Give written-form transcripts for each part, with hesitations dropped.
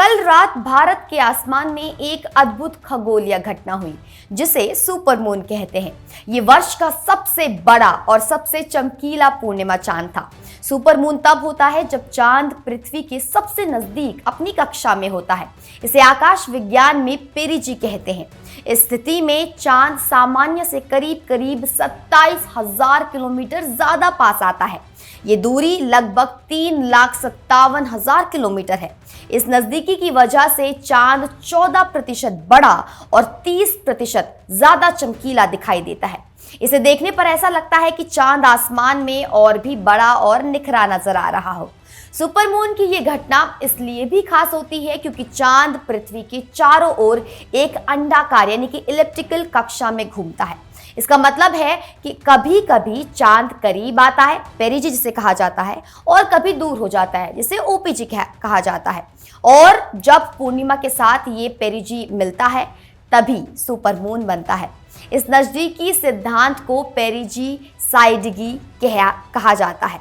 कल रात भारत के आसमान में एक अद्भुत खगोलीय घटना हुई जिसे सुपरमून कहते हैं। ये वर्ष का सबसे बड़ा और सबसे चमकीला पूर्णिमा चांद था। सुपरमून तब होता है जब चांद पृथ्वी के सबसे नजदीक अपनी कक्षा में होता है। इसे आकाश विज्ञान में पेरिजी कहते हैं। इस स्थिति में चांद सामान्य से करीब करीब 27,000 किलोमीटर ज्यादा पास आता है। ये दूरी लगभग 3,57,000 किलोमीटर है। इस नजदीकी की वजह से चांद 14% बड़ा और 30% ज्यादा चमकीला दिखाई देता है। इसे देखने पर ऐसा लगता है कि चांद आसमान में और भी बड़ा और निखरा नजर आ रहा हो। सुपरमून की ये घटना इसलिए भी खास होती है क्योंकि चांद पृथ्वी के चारों ओर एक अंडाकार यानी कि इलिप्टिकल कक्षा में घूमता है। इसका मतलब है कि कभी कभी चांद करीब आता है, पेरिजी जिसे कहा जाता है, और कभी दूर हो जाता है जिसे ओपीजी कहा जाता है। और जब पूर्णिमा के साथ ये पेरिजी मिलता है तभी सुपरमून बनता है। इस नजदीकी सिद्धांत को पेरिजी साइडगी कहा जाता है।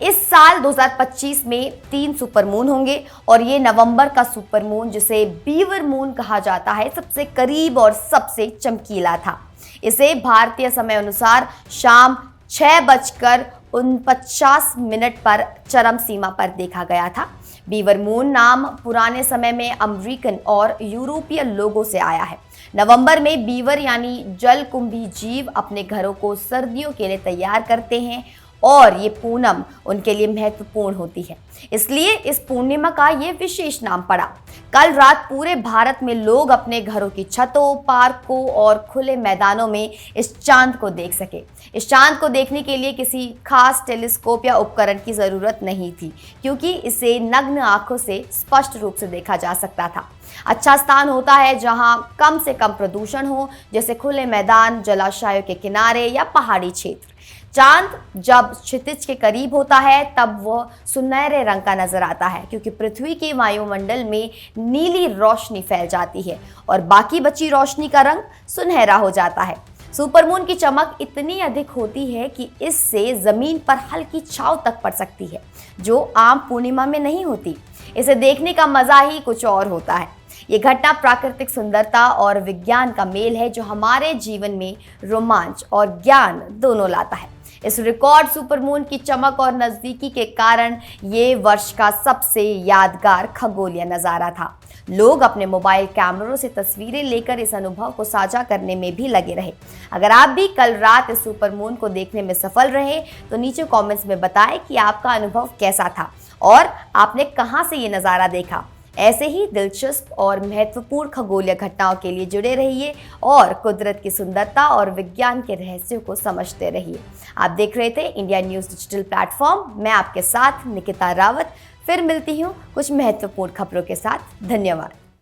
इस साल 2025 में 3 सुपरमून होंगे और ये नवंबर का सुपरमून जिसे बीवर मून कहा जाता है सबसे करीब और सबसे चमकीला था। इसे भारतीय समय अनुसार शाम 6:49 पर चरम सीमा पर देखा गया था। बीवर मून नाम पुराने समय में अमेरिकन और यूरोपीय लोगों से आया है। नवंबर में बीवर यानी जलकुंभी जीव अपने घरों को सर्दियों के लिए तैयार करते हैं और ये पूनम उनके लिए महत्वपूर्ण होती है, इसलिए इस पूर्णिमा का ये विशेष नाम पड़ा। कल रात पूरे भारत में लोग अपने घरों की छतों, पार्कों और खुले मैदानों में इस चांद को देख सके। इस चांद को देखने के लिए किसी खास टेलीस्कोप या उपकरण की जरूरत नहीं थी क्योंकि इसे नग्न आंखों से स्पष्ट रूप से देखा जा सकता था। अच्छा स्थान होता है जहां कम से कम प्रदूषण हो, जैसे खुले मैदान, जलाशयों के किनारे या पहाड़ी क्षेत्र। चांद जब क्षितिज के करीब होता है तब वह सुनहरे रंग का नजर आता है क्योंकि पृथ्वी के वायुमंडल में नीली रोशनी फैल जाती है और बाकी बची रोशनी का रंग सुनहरा हो जाता है। सुपरमून की चमक इतनी अधिक होती है कि इससे जमीन पर हल्की छांव तक पड़ सकती है जो आम पूर्णिमा में नहीं होती। इसे देखने का मजा ही कुछ और होता है। ये घटना प्राकृतिक सुंदरता और विज्ञान का मेल है जो हमारे जीवन में रोमांच और ज्ञान दोनों लाता है। इस रिकॉर्ड सुपरमून की चमक और नजदीकी के कारण ये वर्ष का सबसे यादगार खगोलीय नजारा था। लोग अपने मोबाइल कैमरों से तस्वीरें लेकर इस अनुभव को साझा करने में भी लगे रहे। अगर आप भी कल रात इस सुपरमून को देखने में सफल रहे तो नीचे कमेंट्स में बताएं कि आपका अनुभव कैसा था और आपने कहां से ये नज़ारा देखा। ऐसे ही दिलचस्प और महत्वपूर्ण खगोलीय घटनाओं के लिए जुड़े रहिए और कुदरत की सुंदरता और विज्ञान के रहस्यों को समझते रहिए। आप देख रहे थे इंडिया न्यूज़ डिजिटल प्लेटफॉर्म। मैं आपके साथ निकिता रावत फिर मिलती हूँ कुछ महत्वपूर्ण खबरों के साथ। धन्यवाद।